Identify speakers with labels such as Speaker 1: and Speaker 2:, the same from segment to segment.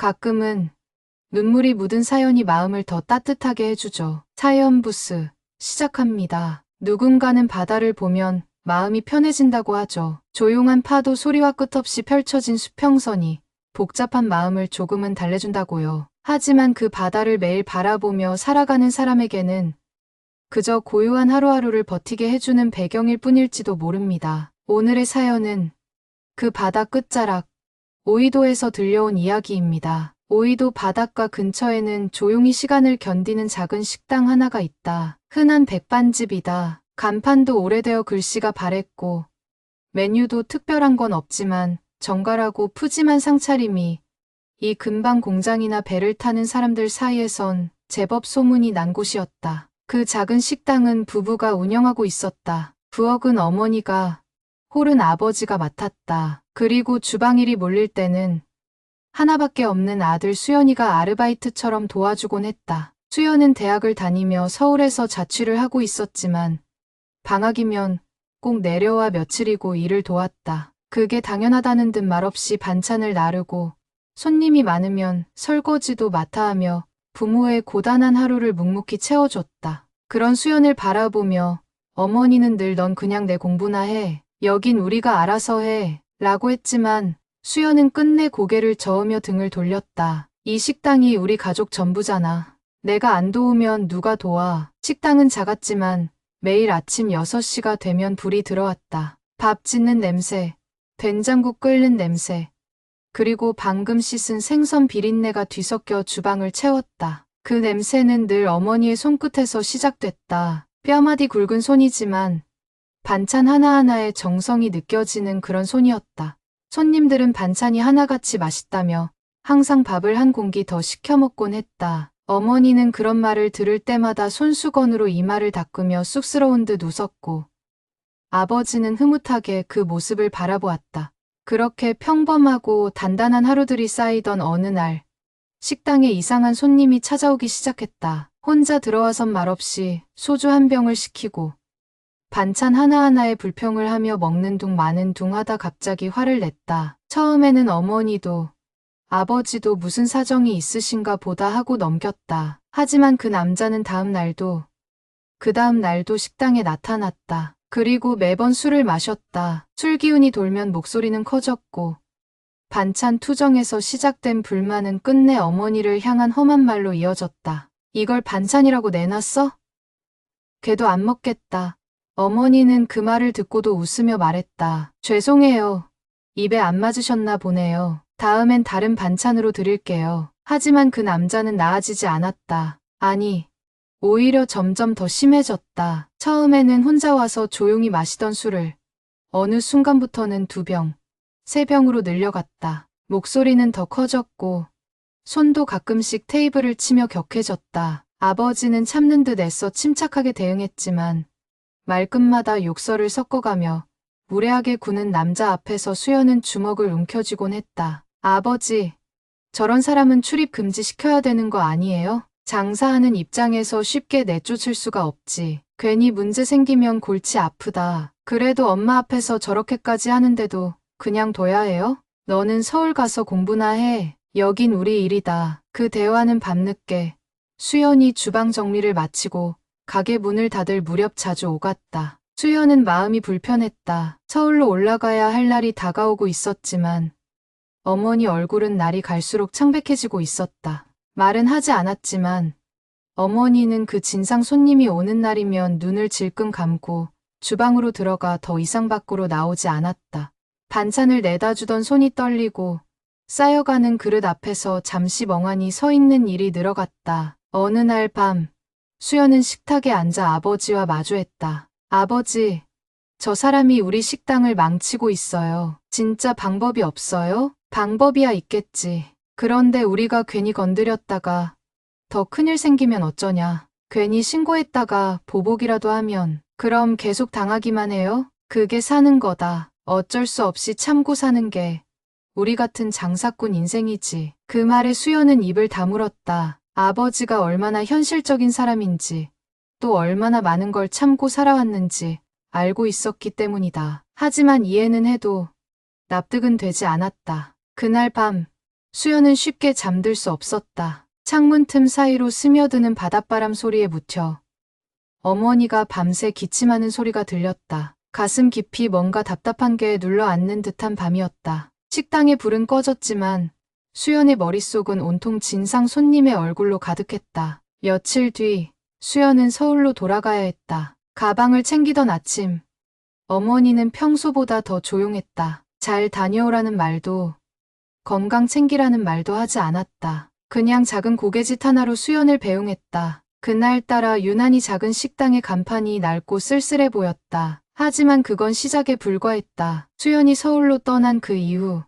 Speaker 1: 가끔은 눈물이 묻은 사연이 마음을 더 따뜻하게 해주죠. 사연 부스 시작합니다. 누군가는 바다를 보면 마음이 편해진다고 하죠. 조용한 파도 소리와 끝없이 펼쳐진 수평선이 복잡한 마음을 조금은 달래준다고요. 하지만 그 바다를 매일 바라보며 살아가는 사람에게는 그저 고요한 하루하루를 버티게 해주는 배경일 뿐일지도 모릅니다. 오늘의 사연은 그 바다 끝자락 오이도에서 들려온 이야기입니다. 오이도 바닷가 근처에는 조용히 시간을 견디는 작은 식당 하나가 있다. 흔한 백반집이다. 간판도 오래되어 글씨가 바랬고 메뉴도 특별한 건 없지만 정갈하고 푸짐한 상차림이 이 근방 공장이나 배를 타는 사람들 사이에선 제법 소문이 난 곳이었다. 그 작은 식당은 부부가 운영하고 있었다. 부엌은 어머니가, 홀은 아버지가 맡았다. 그리고 주방일이 몰릴 때는 하나밖에 없는 아들 수연이가 아르바이트처럼 도와주곤 했다. 수연은 대학을 다니며 서울에서 자취를 하고 있었지만 방학이면 꼭 내려와 며칠이고 일을 도왔다. 그게 당연하다는 듯 말없이 반찬을 나르고 손님이 많으면 설거지도 맡아 하며 부모의 고단한 하루를 묵묵히 채워줬다. 그런 수연을 바라보며 어머니는 늘 넌 그냥 내 공부나 해. 여긴 우리가 알아서 해. 라고 했지만 수연은 끝내 고개를 저으며 등을 돌렸다. 이 식당이 우리 가족 전부잖아. 내가 안 도우면 누가 도와. 식당은 작았지만 매일 아침 6시가 되면 불이 들어왔다. 밥 짓는 냄새, 된장국 끓는 냄새, 그리고 방금 씻은 생선 비린내가 뒤섞여 주방을 채웠다. 그 냄새는 늘 어머니의 손끝에서 시작됐다. 뼈마디 굵은 손이지만 반찬 하나하나에 정성이 느껴지는 그런 손이었다. 손님들은 반찬이 하나같이 맛있다며 항상 밥을 한 공기 더 시켜 먹곤 했다. 어머니는 그런 말을 들을 때마다 손수건으로 이마를 닦으며 쑥스러운 듯 웃었고 아버지는 흐뭇하게 그 모습을 바라보았다. 그렇게 평범하고 단단한 하루들이 쌓이던 어느 날 식당에 이상한 손님이 찾아오기 시작했다. 혼자 들어와선 말없이 소주 한 병을 시키고 반찬 하나하나에 불평을 하며 먹는 둥 마는 둥 하다 갑자기 화를 냈다. 처음에는 어머니도 아버지도 무슨 사정이 있으신가 보다 하고 넘겼다. 하지만 그 남자는 그 다음 날도 식당에 나타났다. 그리고 매번 술을 마셨다. 술 기운이 돌면 목소리는 커졌고 반찬 투정에서 시작된 불만은 끝내 어머니를 향한 험한 말로 이어졌다. 이걸 반찬이라고 내놨어? 걔도 안 먹겠다. 어머니는 그 말을 듣고도 웃으며 말했다. 죄송해요. 입에 안 맞으셨나 보네요. 다음엔 다른 반찬으로 드릴게요. 하지만 그 남자는 나아지지 않았다. 아니, 오히려 점점 더 심해졌다. 처음에는 혼자 와서 조용히 마시던 술을 어느 순간부터는 2병, 3병으로 늘려갔다. 목소리는 더 커졌고 손도 가끔씩 테이블을 치며 격해졌다. 아버지는 참는 듯 애써 침착하게 대응했지만 말끝마다 욕설을 섞어가며 무례하게 구는 남자 앞에서 수연은 주먹을 움켜쥐곤 했다. 아버지, 저런 사람은 출입 금지시켜야 되는 거 아니에요? 장사하는 입장에서 쉽게 내쫓을 수가 없지. 괜히 문제 생기면 골치 아프다. 그래도 엄마 앞에서 저렇게까지 하는데도 그냥 둬야 해요? 너는 서울 가서 공부나 해. 여긴 우리 일이다. 그 대화는 밤늦게 수연이 주방 정리를 마치고 가게 문을 닫을 무렵 자주 오갔다. 수연은 마음이 불편했다. 서울로 올라가야 할 날이 다가오고 있었지만 어머니 얼굴은 날이 갈수록 창백해지고 있었다. 말은 하지 않았지만 어머니는 그 진상 손님이 오는 날이면 눈을 질끈 감고 주방으로 들어가 더 이상 밖으로 나오지 않았다. 반찬을 내다 주던 손이 떨리고 쌓여가는 그릇 앞에서 잠시 멍하니 서 있는 일이 늘어갔다. 어느 날 밤 수연은 식탁에 앉아 아버지와 마주했다. 아버지, 저 사람이 우리 식당을 망치고 있어요. 진짜 방법이 없어요? 방법이야 있겠지. 그런데 우리가 괜히 건드렸다가 더 큰일 생기면 어쩌냐. 괜히 신고했다가 보복이라도 하면 그럼 계속 당하기만 해요? 그게 사는 거다. 어쩔 수 없이 참고 사는 게 우리 같은 장사꾼 인생이지. 그 말에 수연은 입을 다물었다. 아버지가 얼마나 현실적인 사람인지 또 얼마나 많은 걸 참고 살아왔는지 알고 있었기 때문이다. 하지만 이해는 해도 납득은 되지 않았다. 그날 밤 수연은 쉽게 잠들 수 없었다. 창문 틈 사이로 스며드는 바닷바람 소리에 묻혀 어머니가 밤새 기침하는 소리가 들렸다. 가슴 깊이 뭔가 답답한 게 눌러앉는 듯한 밤이었다. 식당의 불은 꺼졌지만 수연의 머릿속은 온통 진상 손님의 얼굴로 가득했다. 며칠 뒤 수연은 서울로 돌아가야 했다. 가방을 챙기던 아침, 어머니는 평소보다 더 조용했다. 잘 다녀오라는 말도, 건강 챙기라는 말도 하지 않았다. 그냥 작은 고갯짓 하나로 수연을 배웅했다. 그날따라 유난히 작은 식당의 간판이 낡고 쓸쓸해 보였다. 하지만 그건 시작에 불과했다. 수연이 서울로 떠난 그 이후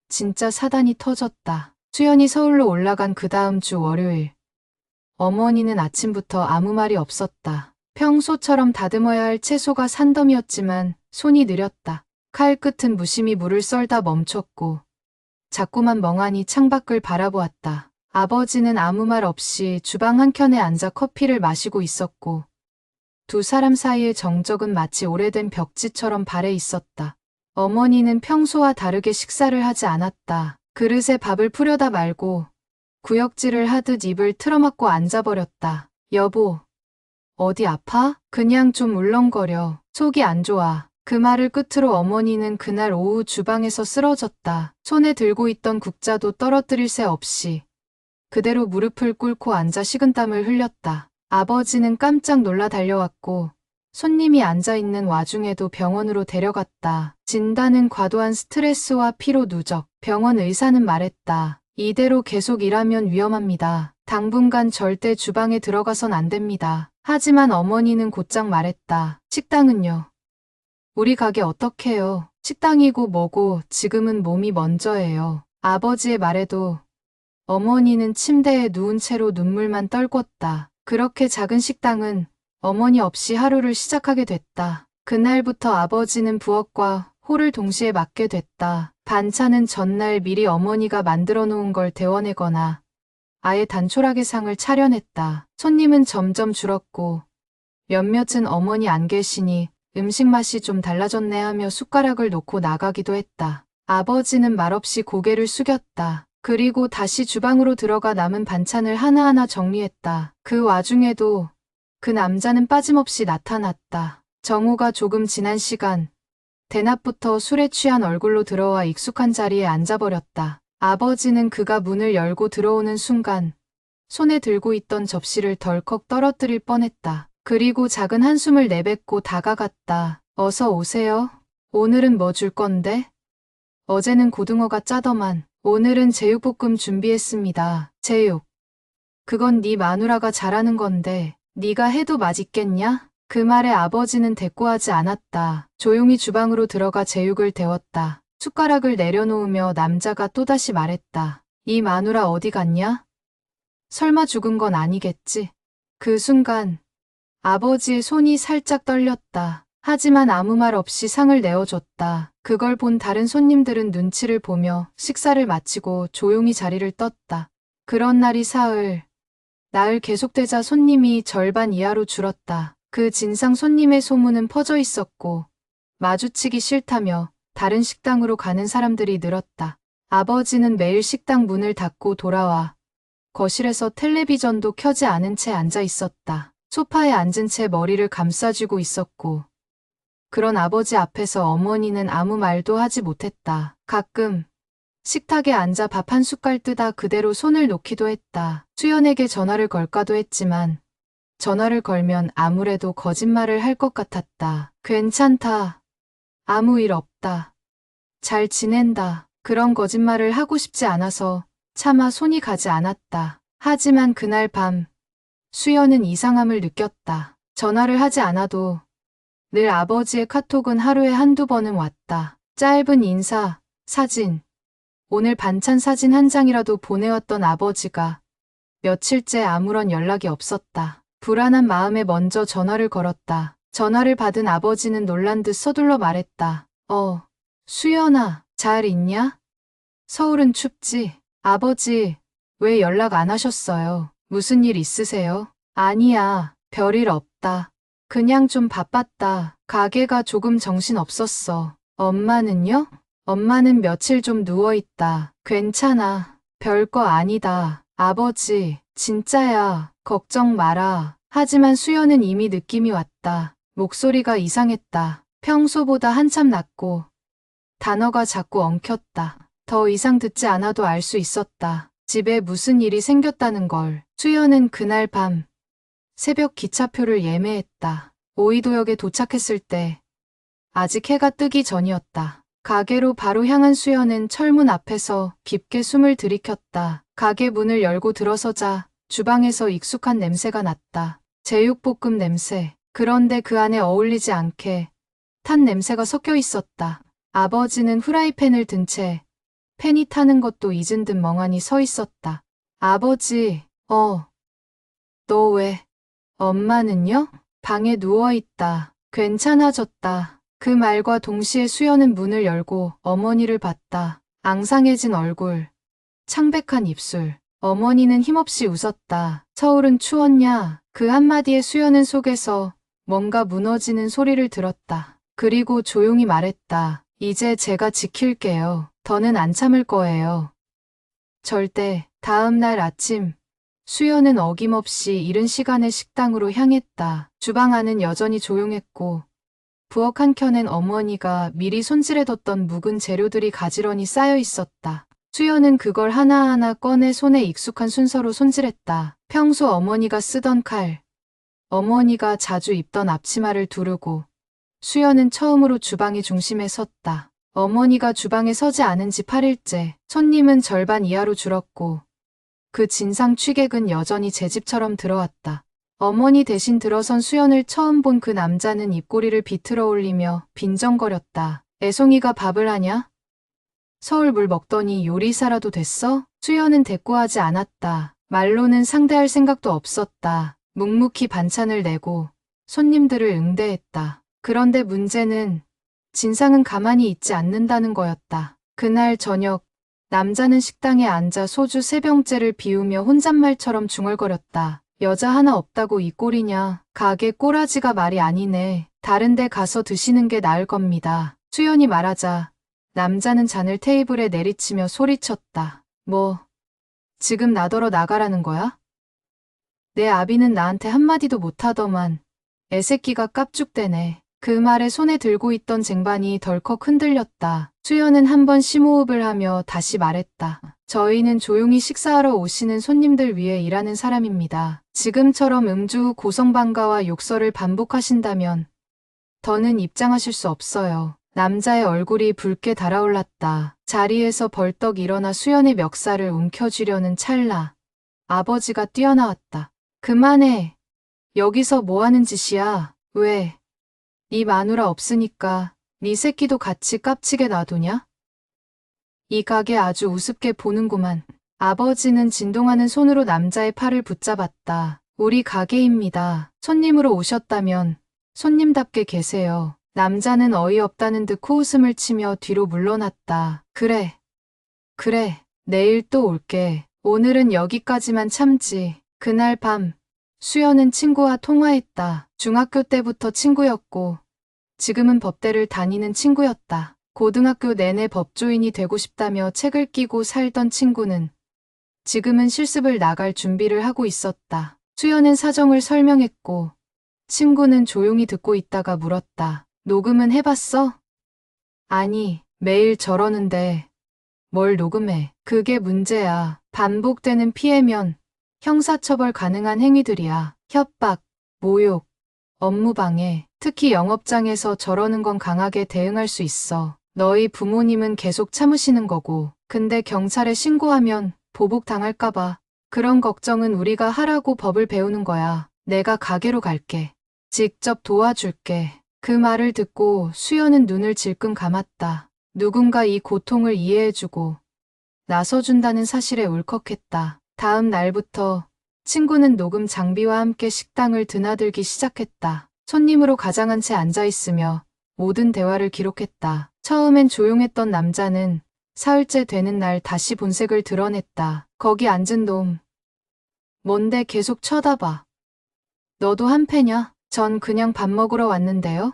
Speaker 1: 진짜 사단이 터졌다. 수연이 서울로 올라간 그 다음 주 월요일. 어머니는 아침부터 아무 말이 없었다. 평소처럼 다듬어야 할 채소가 산더미였지만 손이 느렸다. 칼 끝은 무심히 물을 썰다 멈췄고 자꾸만 멍하니 창밖을 바라보았다. 아버지는 아무 말 없이 주방 한켠에 앉아 커피를 마시고 있었고 두 사람 사이의 정적은 마치 오래된 벽지처럼 발해 있었다. 어머니는 평소와 다르게 식사를 하지 않았다. 그릇에 밥을 풀여다 말고 구역질을 하듯 입을 틀어막고 앉아버렸다. 여보, 어디 아파? 그냥 좀 울렁거려. 속이 안 좋아. 그 말을 끝으로 어머니는 그날 오후 주방에서 쓰러졌다. 손에 들고 있던 국자도 떨어뜨릴 새 없이 그대로 무릎을 꿇고 앉아 식은땀을 흘렸다. 아버지는 깜짝 놀라 달려왔고 손님이 앉아있는 와중에도 병원으로 데려갔다. 진단은 과도한 스트레스와 피로 누적. 병원 의사는 말했다. 이대로 계속 일하면 위험합니다. 당분간 절대 주방에 들어가선 안 됩니다. 하지만 어머니는 곧장 말했다. 식당은요? 우리 가게 어떡해요? 식당이고 뭐고 지금은 몸이 먼저예요. 아버지의 말에도 어머니는 침대에 누운 채로 눈물만 떨궜다. 그렇게 작은 식당은 어머니 없이 하루를 시작하게 됐다. 그날부터 아버지는 부엌과 홀을 동시에 맡게 됐다. 반찬은 전날 미리 어머니가 만들어 놓은 걸 데워내거나 아예 단촐하게 상을 차려냈다. 손님은 점점 줄었고 몇몇은 어머니 안 계시니 음식 맛이 좀 달라졌네 하며 숟가락을 놓고 나가기도 했다. 아버지는 말없이 고개를 숙였다. 그리고 다시 주방으로 들어가 남은 반찬을 하나하나 정리했다. 그 와중에도 그 남자는 빠짐없이 나타났다. 정오가 조금 지난 시간, 대낮부터 술에 취한 얼굴로 들어와 익숙한 자리에 앉아버렸다. 아버지는 그가 문을 열고 들어오는 순간 손에 들고 있던 접시를 덜컥 떨어뜨릴 뻔했다. 그리고 작은 한숨을 내뱉고 다가갔다. 어서 오세요. 오늘은 뭐 줄 건데? 어제는 고등어가 짜더만 오늘은 제육볶음 준비했습니다. 제육. 그건 네 마누라가 잘하는 건데 네가 해도 맛있겠냐? 그 말에 아버지는 대꾸하지 않았다. 조용히 주방으로 들어가 제육을 데웠다. 숟가락을 내려놓으며 남자가 또다시 말했다. 이 마누라 어디 갔냐? 설마 죽은 건 아니겠지? 그 순간 아버지의 손이 살짝 떨렸다. 하지만 아무 말 없이 상을 내어줬다. 그걸 본 다른 손님들은 눈치를 보며 식사를 마치고 조용히 자리를 떴다. 그런 날이 사흘, 나흘 계속되자 손님이 절반 이하로 줄었다. 그 진상 손님의 소문은 퍼져 있었고 마주치기 싫다며 다른 식당으로 가는 사람들이 늘었다. 아버지는 매일 식당 문을 닫고 돌아와 거실에서 텔레비전도 켜지 않은 채 앉아 있었다. 소파에 앉은 채 머리를 감싸쥐고 있었고 그런 아버지 앞에서 어머니는 아무 말도 하지 못했다. 가끔 식탁에 앉아 밥 한 숟갈 뜨다 그대로 손을 놓기도 했다. 수연에게 전화를 걸까도 했지만 전화를 걸면 아무래도 거짓말을 할 것 같았다. 괜찮다. 아무 일 없다. 잘 지낸다. 그런 거짓말을 하고 싶지 않아서 차마 손이 가지 않았다. 하지만 그날 밤 수연은 이상함을 느꼈다. 전화를 하지 않아도 늘 아버지의 카톡은 하루에 한두 번은 왔다. 짧은 인사, 사진, 오늘 반찬 사진 한 장이라도 보내왔던 아버지가 며칠째 아무런 연락이 없었다. 불안한 마음에 먼저 전화를 걸었다. 전화를 받은 아버지는 놀란 듯 서둘러 말했다. 수연아, 잘 있냐? 서울은 춥지? 아버지, 왜 연락 안 하셨어요? 무슨 일 있으세요? 아니야, 별일 없다. 그냥 좀 바빴다. 가게가 조금 정신 없었어. 엄마는요? 엄마는 며칠 좀 누워있다. 괜찮아. 별거 아니다. 아버지, 진짜야. 걱정 마라. 하지만 수연은 이미 느낌이 왔다. 목소리가 이상했다. 평소보다 한참 낮고 단어가 자꾸 엉켰다. 더 이상 듣지 않아도 알 수 있었다. 집에 무슨 일이 생겼다는 걸. 수연은 그날 밤 새벽 기차표를 예매했다. 오이도역에 도착했을 때 아직 해가 뜨기 전이었다. 가게로 바로 향한 수연은 철문 앞에서 깊게 숨을 들이켰다. 가게 문을 열고 들어서자 주방에서 익숙한 냄새가 났다. 제육볶음 냄새. 그런데 그 안에 어울리지 않게 탄 냄새가 섞여 있었다. 아버지는 후라이팬을 든 채 팬이 타는 것도 잊은 듯 멍하니 서 있었다. 아버지, 너 왜? 엄마는요? 방에 누워있다. 괜찮아졌다. 그 말과 동시에 수연은 문을 열고 어머니를 봤다. 앙상해진 얼굴, 창백한 입술. 어머니는 힘없이 웃었다. 서울은 추웠냐? 그 한마디에 수연은 속에서 뭔가 무너지는 소리를 들었다. 그리고 조용히 말했다. 이제 제가 지킬게요. 더는 안 참을 거예요. 절대. 다음 날 아침, 수연은 어김없이 이른 시간에 식당으로 향했다. 주방 안은 여전히 조용했고 부엌 한켠엔 어머니가 미리 손질해뒀던 묵은 재료들이 가지런히 쌓여 있었다. 수연은 그걸 하나하나 꺼내 손에 익숙한 순서로 손질했다. 평소 어머니가 쓰던 칼, 어머니가 자주 입던 앞치마를 두르고 수연은 처음으로 주방의 중심에 섰다. 어머니가 주방에 서지 않은 지 8일째, 손님은 절반 이하로 줄었고 그 진상 취객은 여전히 제 집처럼 들어왔다. 어머니 대신 들어선 수연을 처음 본 그 남자는 입꼬리를 비틀어 올리며 빈정거렸다. 애송이가 밥을 하냐? 서울 물 먹더니 요리사라도 됐어? 수연은 대꾸하지 않았다. 말로는 상대할 생각도 없었다. 묵묵히 반찬을 내고 손님들을 응대했다. 그런데 문제는 진상은 가만히 있지 않는다는 거였다. 그날 저녁 남자는 식당에 앉아 소주 3병째를 비우며 혼잣말처럼 중얼거렸다. 여자 하나 없다고 이 꼴이냐. 가게 꼬라지가 말이 아니네. 다른 데 가서 드시는 게 나을 겁니다. 수연이 말하자 남자는 잔을 테이블에 내리치며 소리쳤다. 뭐, 지금 나더러 나가라는 거야? 내 아비는 나한테 한마디도 못하더만. 애새끼가 깝죽대네. 그 말에 손에 들고 있던 쟁반이 덜컥 흔들렸다. 수연은 한 번 심호흡을 하며 다시 말했다. 저희는 조용히 식사하러 오시는 손님들 위해 일하는 사람입니다. 지금처럼 음주 후 고성방가와 욕설을 반복하신다면 더는 입장하실 수 없어요. 남자의 얼굴이 붉게 달아올랐다. 자리에서 벌떡 일어나 수연의 멱살을 움켜쥐려는 찰나 아버지가 뛰어나왔다. 그만해. 여기서 뭐 하는 짓이야? 왜? 네 마누라 없으니까 네 새끼도 같이 깝치게 놔두냐? 이 가게 아주 우습게 보는구만. 아버지는 진동하는 손으로 남자의 팔을 붙잡았다. 우리 가게입니다. 손님으로 오셨다면 손님답게 계세요. 남자는 어이없다는 듯 코웃음을 치며 뒤로 물러났다. 그래. 내일 또 올게. 오늘은 여기까지만 참지. 그날 밤 수연은 친구와 통화했다. 중학교 때부터 친구였고 지금은 법대를 다니는 친구였다. 고등학교 내내 법조인이 되고 싶다며 책을 끼고 살던 친구는 지금은 실습을 나갈 준비를 하고 있었다. 수연은 사정을 설명했고 친구는 조용히 듣고 있다가 물었다. 녹음은 해봤어? 아니, 매일 저러는데 뭘 녹음해. 그게 문제야. 반복되는 피해면 형사처벌 가능한 행위들이야. 협박, 모욕, 업무방해, 특히 영업장에서 저러는 건 강하게 대응할 수 있어. 너희 부모님은 계속 참으시는 거고. 근데 경찰에 신고하면 보복당할까봐. 그런 걱정은 우리가 하라고 법을 배우는 거야. 내가 가게로 갈게. 직접 도와줄게. 그 말을 듣고 수연은 눈을 질끈 감았다. 누군가 이 고통을 이해해주고 나서준다는 사실에 울컥했다. 다음 날부터 친구는 녹음 장비와 함께 식당을 드나들기 시작했다. 손님으로 가장한 채 앉아있으며 모든 대화를 기록했다. 처음엔 조용했던 남자는 사흘째 되는 날 다시 본색을 드러냈다. 거기 앉은 놈. 뭔데 계속 쳐다봐. 너도 한패냐? 전 그냥 밥 먹으러 왔는데요.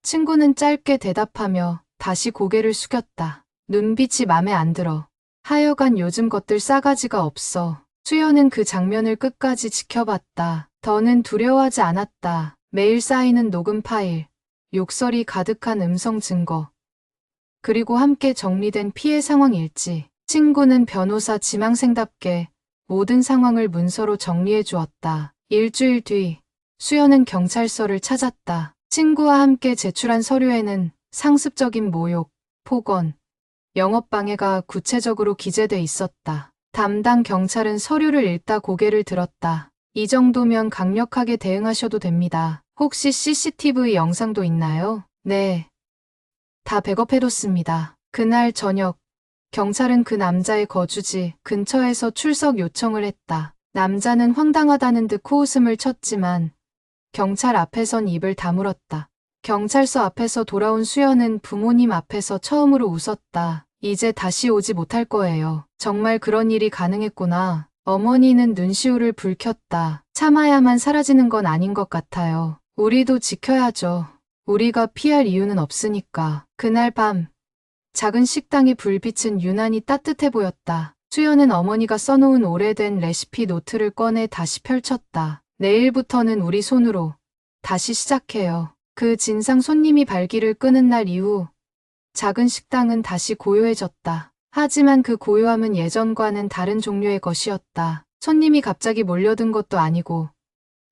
Speaker 1: 친구는 짧게 대답하며 다시 고개를 숙였다. 눈빛이 맘에 안 들어. 하여간 요즘 것들 싸가지가 없어. 수연은 그 장면을 끝까지 지켜봤다. 더는 두려워하지 않았다. 매일 쌓이는 녹음 파일, 욕설이 가득한 음성 증거, 그리고 함께 정리된 피해 상황 일지. 친구는 변호사 지망생답게 모든 상황을 문서로 정리해 주었다. 일주일 뒤, 수연은 경찰서를 찾았다. 친구와 함께 제출한 서류에는 상습적인 모욕, 폭언, 영업방해가 구체적으로 기재돼 있었다. 담당 경찰은 서류를 읽다 고개를 들었다. 이 정도면 강력하게 대응하셔도 됩니다. 혹시 CCTV 영상도 있나요? 네. 다 백업해뒀습니다. 그날 저녁, 경찰은 그 남자의 거주지 근처에서 출석 요청을 했다. 남자는 황당하다는 듯 코웃음을 쳤지만 경찰 앞에선 입을 다물었다. 경찰서 앞에서 돌아온 수연은 부모님 앞에서 처음으로 웃었다. 이제 다시 오지 못할 거예요. 정말 그런 일이 가능했구나. 어머니는 눈시울을 붉혔다. 참아야만 사라지는 건 아닌 것 같아요. 우리도 지켜야죠. 우리가 피할 이유는 없으니까. 그날 밤, 작은 식당의 불빛은 유난히 따뜻해 보였다. 수연은 어머니가 써놓은 오래된 레시피 노트를 꺼내 다시 펼쳤다. 내일부터는 우리 손으로 다시 시작해요. 그 진상 손님이 발길을 끄는 날 이후 작은 식당은 다시 고요해졌다. 하지만 그 고요함은 예전과는 다른 종류의 것이었다. 손님이 갑자기 몰려든 것도 아니고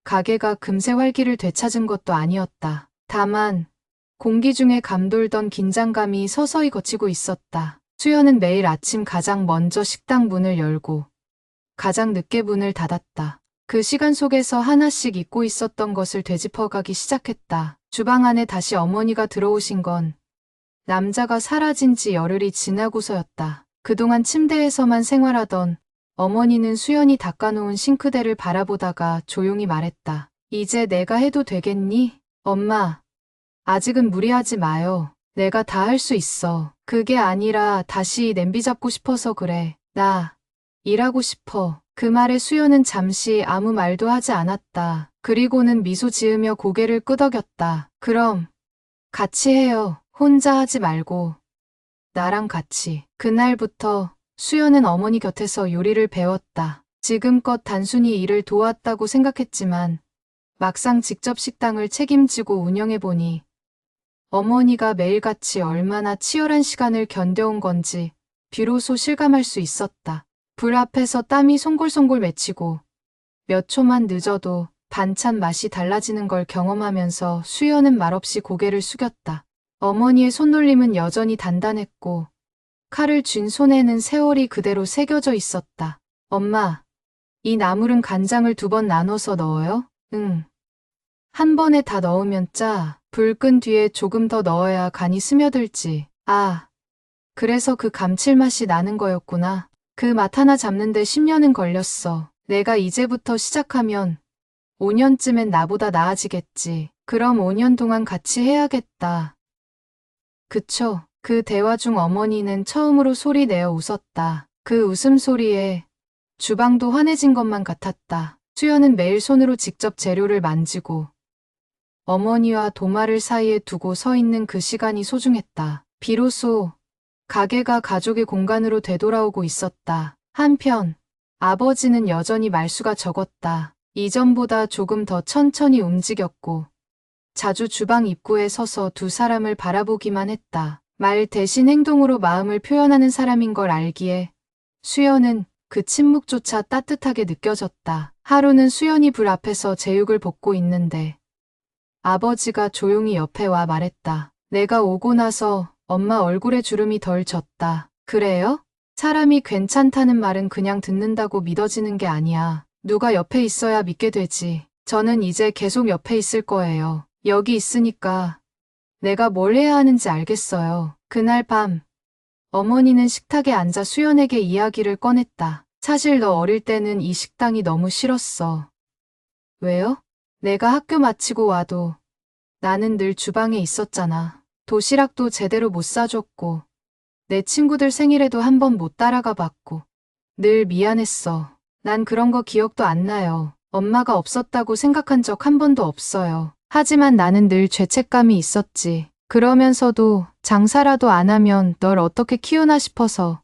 Speaker 1: 가게가 금세 활기를 되찾은 것도 아니었다. 다만 공기 중에 감돌던 긴장감이 서서히 걷히고 있었다. 수연은 매일 아침 가장 먼저 식당 문을 열고 가장 늦게 문을 닫았다. 그 시간 속에서 하나씩 잊고 있었던 것을 되짚어가기 시작했다. 주방 안에 다시 어머니가 들어오신 건 남자가 사라진 지 열흘이 지나고서였다. 그동안 침대에서만 생활하던 어머니는 수연이 닦아놓은 싱크대를 바라보다가 조용히 말했다. 이제 내가 해도 되겠니? 엄마, 아직은 무리하지 마요. 내가 다 할 수 있어. 그게 아니라 다시 냄비 잡고 싶어서 그래. 나 일하고 싶어. 그 말에 수연은 잠시 아무 말도 하지 않았다. 그리고는 미소 지으며 고개를 끄덕였다. 그럼 같이 해요. 혼자 하지 말고 나랑 같이. 그날부터 수연은 어머니 곁에서 요리를 배웠다. 지금껏 단순히 일을 도왔다고 생각했지만 막상 직접 식당을 책임지고 운영해보니 어머니가 매일같이 얼마나 치열한 시간을 견뎌온 건지 비로소 실감할 수 있었다. 불 앞에서 땀이 송골송골 맺히고 몇 초만 늦어도 반찬 맛이 달라지는 걸 경험하면서 수연은 말없이 고개를 숙였다. 어머니의 손놀림은 여전히 단단했고 칼을 쥔 손에는 세월이 그대로 새겨져 있었다. 엄마, 이 나물은 간장을 2번 나눠서 넣어요? 응. 한 번에 다 넣으면 짜. 불 끈 뒤에 조금 더 넣어야 간이 스며들지. 아, 그래서 그 감칠맛이 나는 거였구나. 그 맛 하나 잡는데 10년은 걸렸어. 내가 이제부터 시작하면 5년쯤엔 나보다 나아지겠지. 그럼 5년 동안 같이 해야겠다. 그쵸. 그 대화 중 어머니는 처음으로 소리 내어 웃었다. 그 웃음소리에 주방도 환해진 것만 같았다. 수연은 매일 손으로 직접 재료를 만지고 어머니와 도마를 사이에 두고 서 있는 그 시간이 소중했다. 비로소 가게가 가족의 공간으로 되돌아오고 있었다. 한편 아버지는 여전히 말수가 적었다. 이전보다 조금 더 천천히 움직였고 자주 주방 입구에 서서 두 사람을 바라보기만 했다. 말 대신 행동으로 마음을 표현하는 사람인 걸 알기에 수연은 그 침묵조차 따뜻하게 느껴졌다. 하루는 수연이 불 앞에서 제육을 볶고 있는데 아버지가 조용히 옆에 와 말했다. 내가 오고 나서 엄마 얼굴에 주름이 덜 졌다. 그래요? 사람이 괜찮다는 말은 그냥 듣는다고 믿어지는 게 아니야. 누가 옆에 있어야 믿게 되지. 저는 이제 계속 옆에 있을 거예요. 여기 있으니까 내가 뭘 해야 하는지 알겠어요. 그날 밤 어머니는 식탁에 앉아 수연에게 이야기를 꺼냈다. 사실 너 어릴 때는 이 식당이 너무 싫었어. 왜요? 내가 학교 마치고 와도 나는 늘 주방에 있었잖아. 도시락도 제대로 못 사줬고 내 친구들 생일에도 한 번 못 따라가 봤고 늘 미안했어. 난 그런 거 기억도 안 나요. 엄마가 없었다고 생각한 적 한 번도 없어요. 하지만 나는 늘 죄책감이 있었지. 그러면서도 장사라도 안 하면 널 어떻게 키우나 싶어서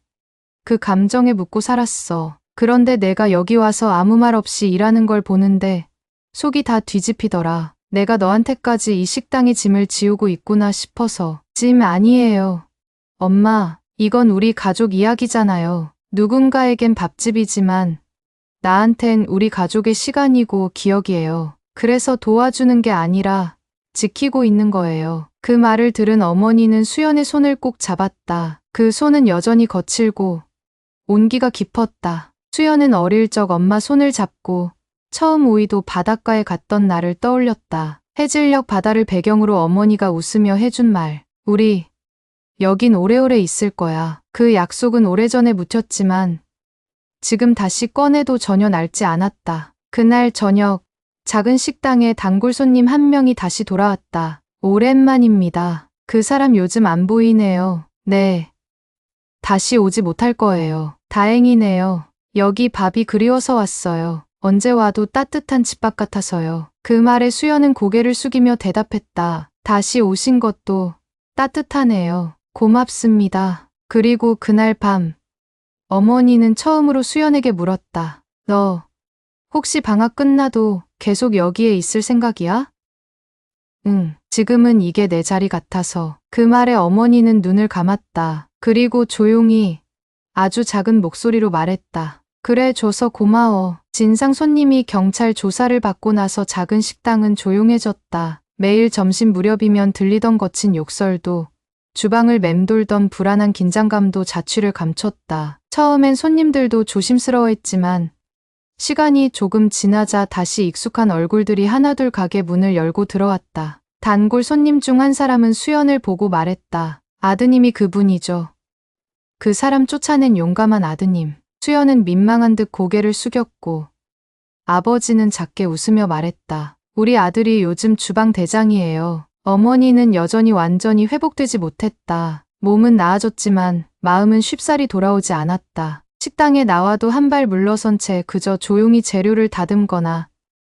Speaker 1: 그 감정에 묻고 살았어. 그런데 내가 여기 와서 아무 말 없이 일하는 걸 보는데 속이 다 뒤집히더라. 내가 너한테까지 이 식당의 짐을 지우고 있구나 싶어서. 짐 아니에요. 엄마, 이건 우리 가족 이야기잖아요. 누군가에겐 밥집이지만 나한텐 우리 가족의 시간이고 기억이에요. 그래서 도와주는 게 아니라 지키고 있는 거예요. 그 말을 들은 어머니는 수연의 손을 꼭 잡았다. 그 손은 여전히 거칠고 온기가 깊었다. 수연은 어릴 적 엄마 손을 잡고 처음 우이도 바닷가에 갔던 날을 떠올렸다. 해질녘 바다를 배경으로 어머니가 웃으며 해준 말. 우리 여긴 오래오래 있을 거야. 그 약속은 오래전에 묻혔지만 지금 다시 꺼내도 전혀 낡지 않았다. 그날 저녁 작은 식당에 단골 손님 한 명이 다시 돌아왔다. 오랜만입니다. 그 사람 요즘 안 보이네요. 네. 다시 오지 못할 거예요. 다행이네요. 여기 밥이 그리워서 왔어요. 언제 와도 따뜻한 집밥 같아서요. 그 말에 수연은 고개를 숙이며 대답했다. 다시 오신 것도 따뜻하네요. 고맙습니다. 그리고 그날 밤 어머니는 처음으로 수연에게 물었다. 너 혹시 방학 끝나도 계속 여기에 있을 생각이야? 응, 지금은 이게 내 자리 같아서. 그 말에 어머니는 눈을 감았다. 그리고 조용히 아주 작은 목소리로 말했다. 그래 줘서 고마워. 진상 손님이 경찰 조사를 받고 나서 작은 식당은 조용해졌다. 매일 점심 무렵이면 들리던 거친 욕설도 주방을 맴돌던 불안한 긴장감도 자취를 감췄다. 처음엔 손님들도 조심스러워했지만 시간이 조금 지나자 다시 익숙한 얼굴들이 하나둘 가게 문을 열고 들어왔다. 단골 손님 중 한 사람은 수연을 보고 말했다. 아드님이 그분이죠. 그 사람 쫓아낸 용감한 아드님. 수연은 민망한 듯 고개를 숙였고 아버지는 작게 웃으며 말했다. 우리 아들이 요즘 주방 대장이에요. 어머니는 여전히 완전히 회복되지 못했다. 몸은 나아졌지만 마음은 쉽사리 돌아오지 않았다. 식당에 나와도 한 발 물러선 채 그저 조용히 재료를 다듬거나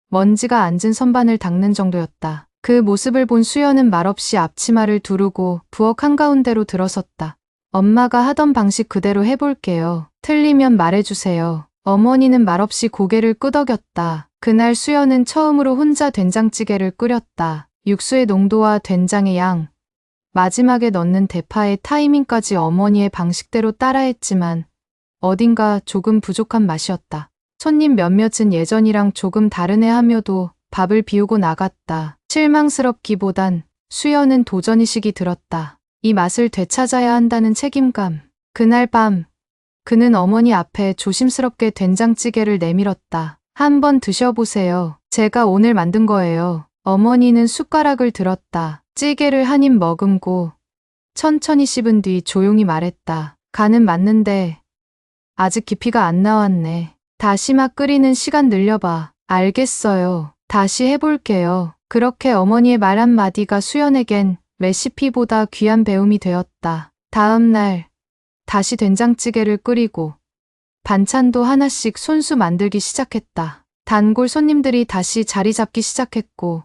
Speaker 1: 먼지가 앉은 선반을 닦는 정도였다. 그 모습을 본 수연은 말없이 앞치마를 두르고 부엌 한가운데로 들어섰다. 엄마가 하던 방식 그대로 해볼게요. 틀리면 말해주세요. 어머니는 말없이 고개를 끄덕였다. 그날 수연은 처음으로 혼자 된장찌개를 끓였다. 육수의 농도와 된장의 양, 마지막에 넣는 대파의 타이밍까지 어머니의 방식대로 따라했지만 어딘가 조금 부족한 맛이었다. 손님 몇몇은 예전이랑 조금 다르네 하며도 밥을 비우고 나갔다. 실망스럽기보단 수연은 도전의식이 들었다. 이 맛을 되찾아야 한다는 책임감. 그날 밤 그는 어머니 앞에 조심스럽게 된장찌개를 내밀었다. 한번 드셔보세요. 제가 오늘 만든 거예요. 어머니는 숟가락을 들었다. 찌개를 한 입 머금고 천천히 씹은 뒤 조용히 말했다. 간은 맞는데 아직 깊이가 안 나왔네. 다시마 끓이는 시간 늘려봐. 알겠어요. 다시 해볼게요. 그렇게 어머니의 말 한마디가 수연에겐 레시피보다 귀한 배움이 되었다. 다음 날 다시 된장찌개를 끓이고 반찬도 하나씩 손수 만들기 시작했다. 단골 손님들이 다시 자리 잡기 시작했고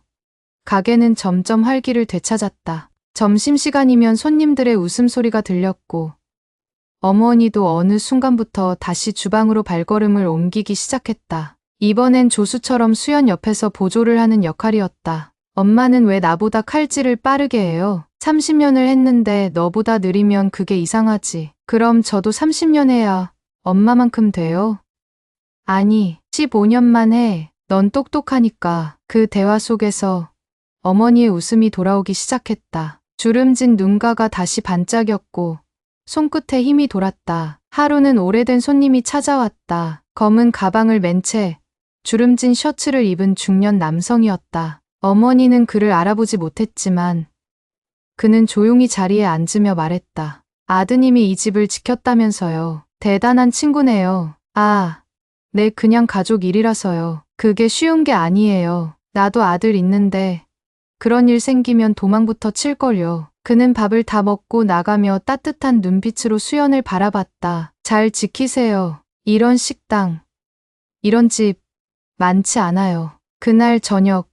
Speaker 1: 가게는 점점 활기를 되찾았다. 점심시간이면 손님들의 웃음소리가 들렸고 어머니도 어느 순간부터 다시 주방으로 발걸음을 옮기기 시작했다. 이번엔 조수처럼 수연 옆에서 보조를 하는 역할이었다. 엄마는 왜 나보다 칼질을 빠르게 해요? 30년을 했는데 너보다 느리면 그게 이상하지. 그럼 저도 30년 해야 엄마만큼 돼요? 아니, 15년만 해. 넌 똑똑하니까. 그 대화 속에서 어머니의 웃음이 돌아오기 시작했다. 주름진 눈가가 다시 반짝였고 손끝에 힘이 돌았다. 하루는 오래된 손님이 찾아왔다. 검은 가방을 맨 채 주름진 셔츠를 입은 중년 남성이었다. 어머니는 그를 알아보지 못했지만 그는 조용히 자리에 앉으며 말했다. 아드님이 이 집을 지켰다면서요. 대단한 친구네요. 아, 네, 그냥 가족 일이라서요. 그게 쉬운 게 아니에요. 나도 아들 있는데 그런 일 생기면 도망부터 칠걸요. 그는 밥을 다 먹고 나가며 따뜻한 눈빛으로 수연을 바라봤다. 잘 지키세요. 이런 식당, 이런 집 많지 않아요. 그날 저녁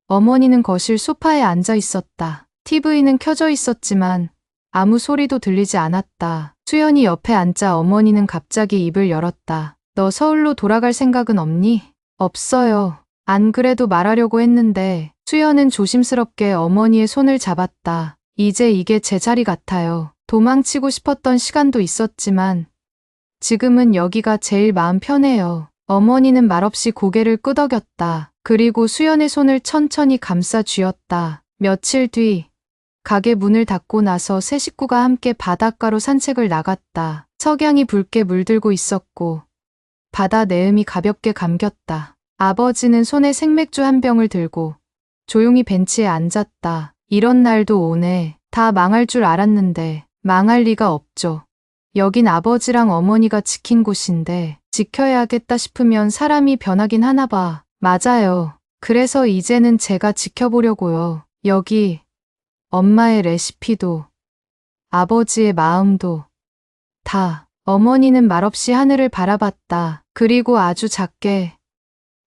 Speaker 1: 어머니는 거실 소파에 앉아 있었다. TV는 켜져 있었지만 아무 소리도 들리지 않았다. 수연이 옆에 앉자 어머니는 갑자기 입을 열었다. 너 서울로 돌아갈 생각은 없니? 없어요. 안 그래도 말하려고 했는데 수연은 조심스럽게 어머니의 손을 잡았다. 이제 이게 제 자리 같아요. 도망치고 싶었던 시간도 있었지만 지금은 여기가 제일 마음 편해요. 어머니는 말없이 고개를 끄덕였다. 그리고 수연의 손을 천천히 감싸 쥐었다. 며칠 뒤 가게 문을 닫고 나서 세 식구가 함께 바닷가로 산책을 나갔다. 석양이 붉게 물들고 있었고 바다 내음이 가볍게 감겼다. 아버지는 손에 생맥주 한 병을 들고 조용히 벤치에 앉았다. 이런 날도 오네. 다 망할 줄 알았는데 망할 리가 없죠. 여긴 아버지랑 어머니가 지킨 곳인데 지켜야겠다 싶으면 사람이 변하긴 하나 봐. 맞아요. 그래서 이제는 제가 지켜보려고요. 여기 엄마의 레시피도 아버지의 마음도 다. 어머니는 말없이 하늘을 바라봤다. 그리고 아주 작게,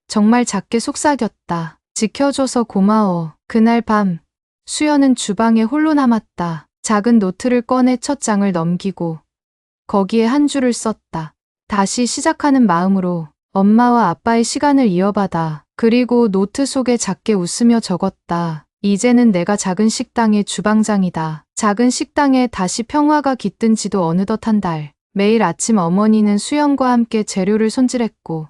Speaker 1: 정말 작게 속삭였다. 지켜줘서 고마워. 그날 밤 수연은 주방에 홀로 남았다. 작은 노트를 꺼내 첫 장을 넘기고 거기에 한 줄을 썼다. 다시 시작하는 마음으로 엄마와 아빠의 시간을 이어받아. 그리고 노트 속에 작게 웃으며 적었다. 이제는 내가 작은 식당의 주방장이다. 작은 식당에 다시 평화가 깃든 지도 어느덧 한 달. 매일 아침 어머니는 수연과 함께 재료를 손질했고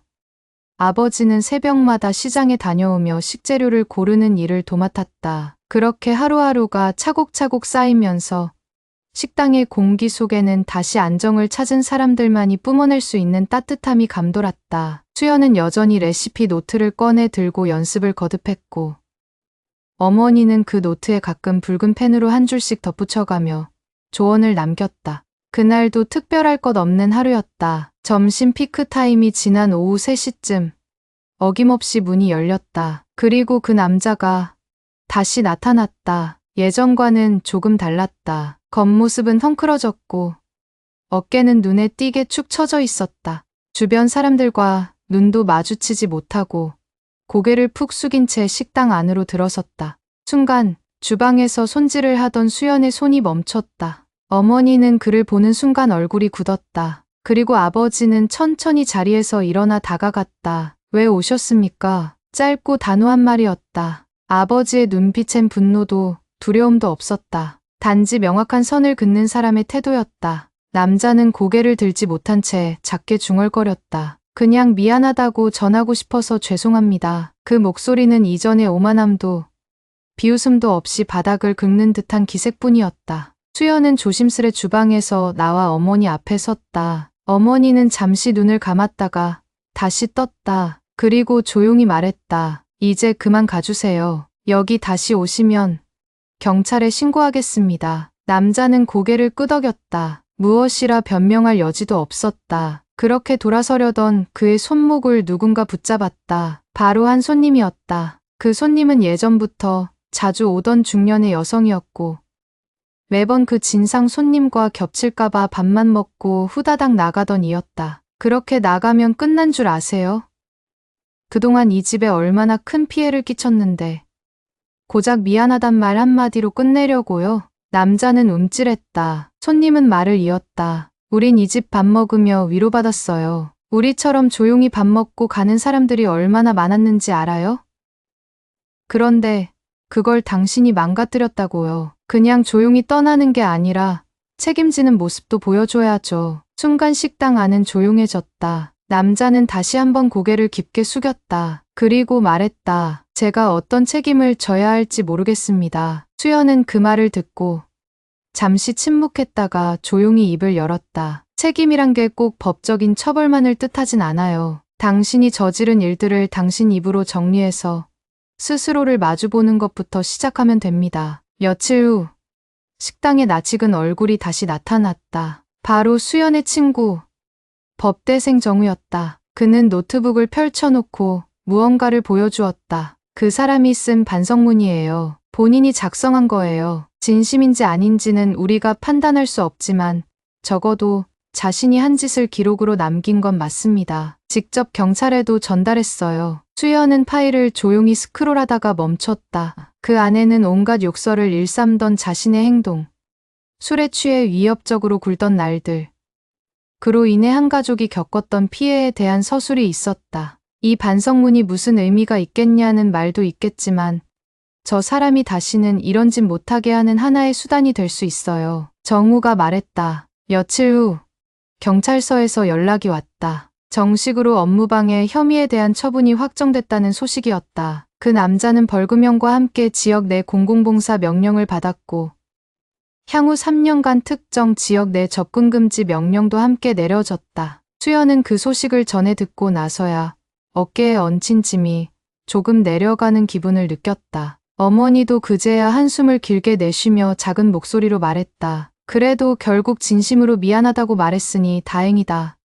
Speaker 1: 아버지는 새벽마다 시장에 다녀오며 식재료를 고르는 일을 도맡았다. 그렇게 하루하루가 차곡차곡 쌓이면서 식당의 공기 속에는 다시 안정을 찾은 사람들만이 뿜어낼 수 있는 따뜻함이 감돌았다. 수연은 여전히 레시피 노트를 꺼내 들고 연습을 거듭했고 어머니는 그 노트에 가끔 붉은 펜으로 한 줄씩 덧붙여가며 조언을 남겼다. 그날도 특별할 것 없는 하루였다. 점심 피크 타임이 지난 오후 3시쯤 어김없이 문이 열렸다. 그리고 그 남자가 다시 나타났다. 예전과는 조금 달랐다. 겉모습은 헝클어졌고 어깨는 눈에 띄게 축 처져 있었다. 주변 사람들과 눈도 마주치지 못하고 고개를 푹 숙인 채 식당 안으로 들어섰다. 순간 주방에서 손질을 하던 수연의 손이 멈췄다. 어머니는 그를 보는 순간 얼굴이 굳었다. 그리고 아버지는 천천히 자리에서 일어나 다가갔다. 왜 오셨습니까? 짧고 단호한 말이었다. 아버지의 눈빛엔 분노도 두려움도 없었다. 단지 명확한 선을 긋는 사람의 태도였다. 남자는 고개를 들지 못한 채 작게 중얼거렸다. 그냥 미안하다고 전하고 싶어서 죄송합니다. 그 목소리는 이전의 오만함도 비웃음도 없이 바닥을 긁는 듯한 기색뿐이었다. 수연은 조심스레 주방에서 나와 어머니 앞에 섰다. 어머니는 잠시 눈을 감았다가 다시 떴다. 그리고 조용히 말했다. 이제 그만 가주세요. 여기 다시 오시면 경찰에 신고하겠습니다. 남자는 고개를 끄덕였다. 무엇이라 변명할 여지도 없었다. 그렇게 돌아서려던 그의 손목을 누군가 붙잡았다. 바로 한 손님이었다. 그 손님은 예전부터 자주 오던 중년의 여성이었고 매번 그 진상 손님과 겹칠까봐 밥만 먹고 후다닥 나가던 이였다. 그렇게 나가면 끝난 줄 아세요? 그동안 이 집에 얼마나 큰 피해를 끼쳤는데 고작 미안하단 말 한마디로 끝내려고요? 남자는 움찔했다. 손님은 말을 이었다. 우린 이 집 밥 먹으며 위로받았어요. 우리처럼 조용히 밥 먹고 가는 사람들이 얼마나 많았는지 알아요? 그런데 그걸 당신이 망가뜨렸다고요. 그냥 조용히 떠나는 게 아니라 책임지는 모습도 보여줘야죠. 순간 식당 안은 조용해졌다. 남자는 다시 한번 고개를 깊게 숙였다. 그리고 말했다. 제가 어떤 책임을 져야 할지 모르겠습니다. 수연은 그 말을 듣고 잠시 침묵했다가 조용히 입을 열었다. 책임이란 게 꼭 법적인 처벌만을 뜻하진 않아요. 당신이 저지른 일들을 당신 입으로 정리해서 스스로를 마주보는 것부터 시작하면 됩니다. 며칠 후 식당에 낯익은 얼굴이 다시 나타났다. 바로 수연의 친구 법대생 정우였다. 그는 노트북을 펼쳐놓고 무언가를 보여주었다. 그 사람이 쓴 반성문이에요. 본인이 작성한 거예요. 진심인지 아닌지는 우리가 판단할 수 없지만 적어도 자신이 한 짓을 기록으로 남긴 건 맞습니다. 직접 경찰에도 전달했어요. 수연은 파일을 조용히 스크롤하다가 멈췄다. 그 안에는 온갖 욕설을 일삼던 자신의 행동, 술에 취해 위협적으로 굴던 날들. 그로 인해 한 가족이 겪었던 피해에 대한 서술이 있었다. 이 반성문이 무슨 의미가 있겠냐는 말도 있겠지만 저 사람이 다시는 이런 짓 못하게 하는 하나의 수단이 될 수 있어요. 정우가 말했다. 며칠 후 경찰서에서 연락이 왔다. 정식으로 업무방해 혐의에 대한 처분이 확정됐다는 소식이었다. 그 남자는 벌금형과 함께 지역 내 공공봉사 명령을 받았고 향후 3년간 특정 지역 내 접근 금지 명령도 함께 내려졌다. 수연은 그 소식을 전해 듣고 나서야 어깨에 얹힌 짐이 조금 내려가는 기분을 느꼈다. 어머니도 그제야 한숨을 길게 내쉬며 작은 목소리로 말했다. 그래도 결국 진심으로 미안하다고 말했으니 다행이다.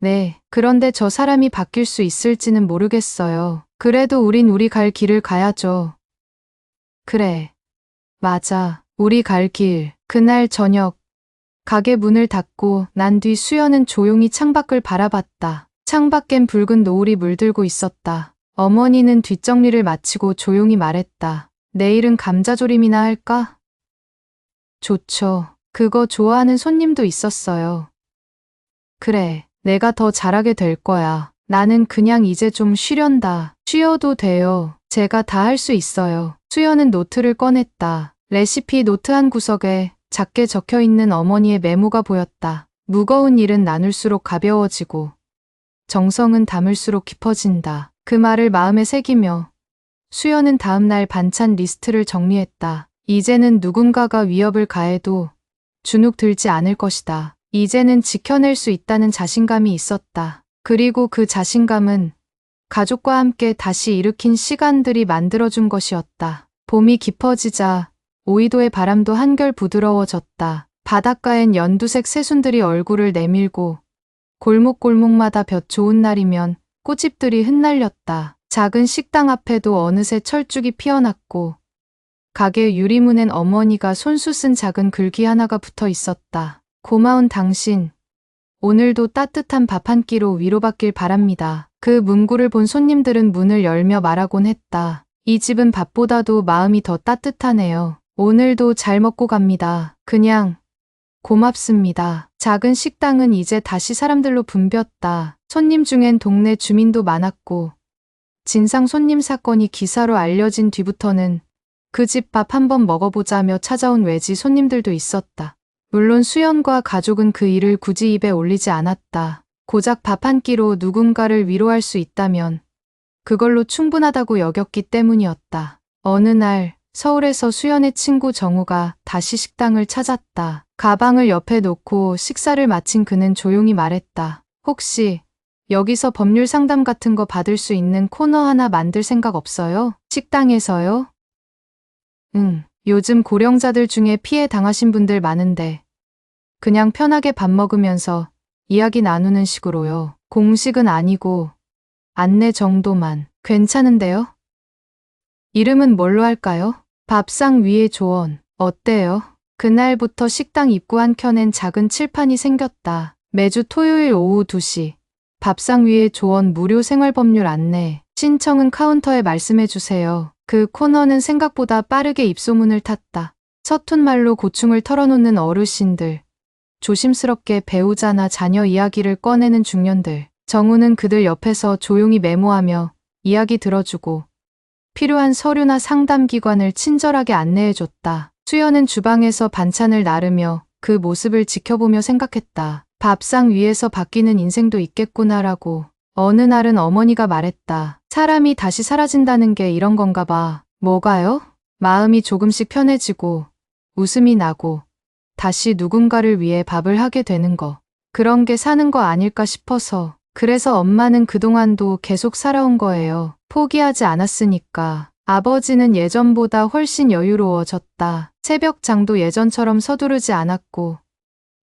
Speaker 1: 네, 그런데 저 사람이 바뀔 수 있을지는 모르겠어요. 그래도 우린 우리 갈 길을 가야죠. 그래. 맞아. 우리 갈 길. 그날 저녁. 가게 문을 닫고 난 뒤 수연은 조용히 창밖을 바라봤다. 창밖엔 붉은 노을이 물들고 있었다. 어머니는 뒷정리를 마치고 조용히 말했다. 내일은 감자조림이나 할까? 좋죠. 그거 좋아하는 손님도 있었어요. 그래, 내가 더 잘하게 될 거야. 나는 그냥 이제 좀 쉬련다. 쉬어도 돼요. 제가 다 할 수 있어요. 수연은 노트를 꺼냈다. 레시피 노트 한 구석에 작게 적혀 있는 어머니의 메모가 보였다. 무거운 일은 나눌수록 가벼워지고 정성은 담을수록 깊어진다. 그 말을 마음에 새기며 수연은 다음날 반찬 리스트를 정리했다. 이제는 누군가가 위협을 가해도 주눅 들지 않을 것이다. 이제는 지켜낼 수 있다는 자신감이 있었다. 그리고 그 자신감은 가족과 함께 다시 일으킨 시간들이 만들어준 것이었다. 봄이 깊어지자 오이도의 바람도 한결 부드러워졌다. 바닷가엔 연두색 새순들이 얼굴을 내밀고 골목골목마다 볕 좋은 날이면 꽃잎들이 흩날렸다. 작은 식당 앞에도 어느새 철쭉이 피어났고 가게 유리문엔 어머니가 손수 쓴 작은 글귀 하나가 붙어 있었다. 고마운 당신, 오늘도 따뜻한 밥 한 끼로 위로받길 바랍니다. 그 문구를 본 손님들은 문을 열며 말하곤 했다. 이 집은 밥보다도 마음이 더 따뜻하네요. 오늘도 잘 먹고 갑니다. 그냥 고맙습니다. 작은 식당은 이제 다시 사람들로 붐볐다. 손님 중엔 동네 주민도 많았고 진상 손님 사건이 기사로 알려진 뒤부터는 그 집 밥 한번 먹어보자며 찾아온 외지 손님들도 있었다. 물론 수연과 가족은 그 일을 굳이 입에 올리지 않았다. 고작 밥 한 끼로 누군가를 위로할 수 있다면 그걸로 충분하다고 여겼기 때문이었다. 어느 날 서울에서 수연의 친구 정우가 다시 식당을 찾았다. 가방을 옆에 놓고 식사를 마친 그는 조용히 말했다. 혹시 여기서 법률 상담 같은 거 받을 수 있는 코너 하나 만들 생각 없어요? 식당에서요? 응, 요즘 고령자들 중에 피해 당하신 분들 많은데 그냥 편하게 밥 먹으면서 이야기 나누는 식으로요. 공식은 아니고 안내 정도만. 괜찮은데요? 이름은 뭘로 할까요? 밥상 위의 조언. 어때요? 그날부터 식당 입구 한켠엔 작은 칠판이 생겼다. 매주 토요일 오후 2시. 밥상 위의 조언 무료 생활법률 안내. 신청은 카운터에 말씀해주세요. 그 코너는 생각보다 빠르게 입소문을 탔다. 서툰 말로 고충을 털어놓는 어르신들. 조심스럽게 배우자나 자녀 이야기를 꺼내는 중년들. 정우는 그들 옆에서 조용히 메모하며 이야기 들어주고 필요한 서류나 상담기관을 친절하게 안내해줬다. 수연은 주방에서 반찬을 나르며 그 모습을 지켜보며 생각했다. 밥상 위에서 바뀌는 인생도 있겠구나라고. 어느 날은 어머니가 말했다. 사람이 다시 사라진다는 게 이런 건가 봐. 뭐가요? 마음이 조금씩 편해지고 웃음이 나고 다시 누군가를 위해 밥을 하게 되는 거. 그런 게 사는 거 아닐까 싶어서. 그래서 엄마는 그동안도 계속 살아온 거예요. 포기하지 않았으니까. 아버지는 예전보다 훨씬 여유로워졌다. 새벽장도 예전처럼 서두르지 않았고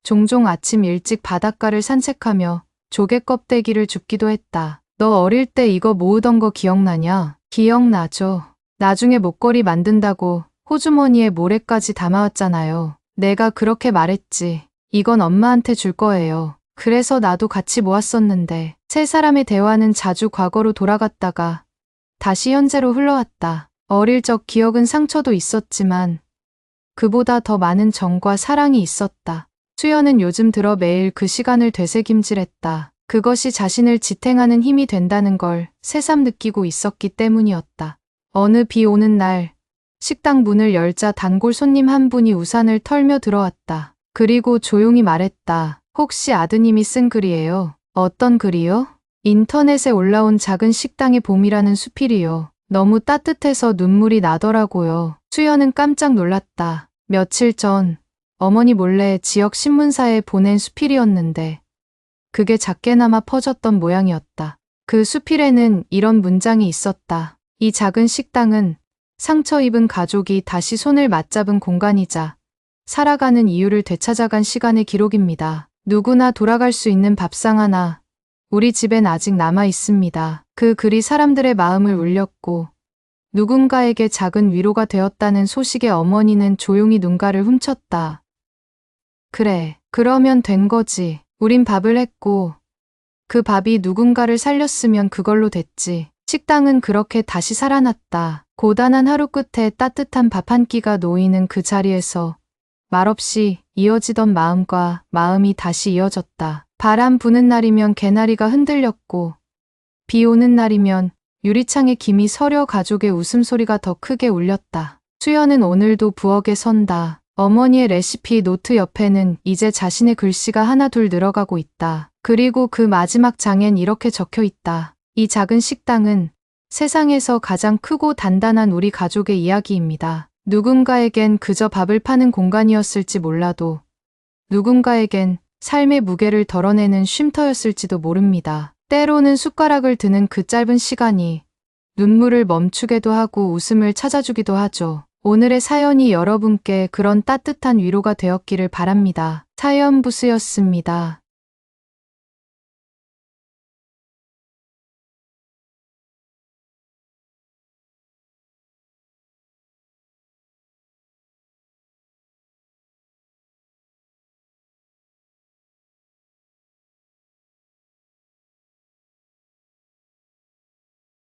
Speaker 1: 종종 아침 일찍 바닷가를 산책하며 조개 껍데기를 줍기도 했다. 너 어릴 때 이거 모으던 거 기억나냐? 기억나죠. 나중에 목걸이 만든다고 호주머니에 모래까지 담아왔잖아요. 내가 그렇게 말했지. 이건 엄마한테 줄 거예요. 그래서 나도 같이 모았었는데 세 사람의 대화는 자주 과거로 돌아갔다가 다시 현재로 흘러왔다. 어릴 적 기억은 상처도 있었지만 그보다 더 많은 정과 사랑이 있었다. 수연은 요즘 들어 매일 그 시간을 되새김질했다. 그것이 자신을 지탱하는 힘이 된다는 걸 새삼 느끼고 있었기 때문이었다. 어느 비 오는 날, 식당 문을 열자 단골 손님 한 분이 우산을 털며 들어왔다. 그리고 조용히 말했다. 혹시 아드님이 쓴 글이에요? 어떤 글이요? 인터넷에 올라온 작은 식당의 봄이라는 수필이요. 너무 따뜻해서 눈물이 나더라고요. 수연은 깜짝 놀랐다. 며칠 전 어머니 몰래 지역 신문사에 보낸 수필이었는데 그게 작게나마 퍼졌던 모양이었다. 그 수필에는 이런 문장이 있었다. 이 작은 식당은 상처 입은 가족이 다시 손을 맞잡은 공간이자 살아가는 이유를 되찾아간 시간의 기록입니다. 누구나 돌아갈 수 있는 밥상 하나, 우리 집엔 아직 남아 있습니다. 그 글이 사람들의 마음을 울렸고 누군가에게 작은 위로가 되었다는 소식에 어머니는 조용히 눈가를 훔쳤다. 그래, 그러면 된 거지. 우린 밥을 했고 그 밥이 누군가를 살렸으면 그걸로 됐지. 식당은 그렇게 다시 살아났다. 고단한 하루 끝에 따뜻한 밥 한 끼가 놓이는 그 자리에서 말없이 이어지던 마음과 마음이 다시 이어졌다. 바람 부는 날이면 개나리가 흔들렸고 비 오는 날이면 유리창에 김이 서려 가족의 웃음소리가 더 크게 울렸다. 수연은 오늘도 부엌에 선다. 어머니의 레시피 노트 옆에는 이제 자신의 글씨가 하나둘 늘어가고 있다. 그리고 그 마지막 장엔 이렇게 적혀 있다. 이 작은 식당은 세상에서 가장 크고 단단한 우리 가족의 이야기입니다. 누군가에겐 그저 밥을 파는 공간이었을지 몰라도 누군가에겐 삶의 무게를 덜어내는 쉼터였을지도 모릅니다. 때로는 숟가락을 드는 그 짧은 시간이 눈물을 멈추게도 하고 웃음을 찾아주기도 하죠. 오늘의 사연이 여러분께 그런 따뜻한 위로가 되었기를 바랍니다. 사연부스였습니다.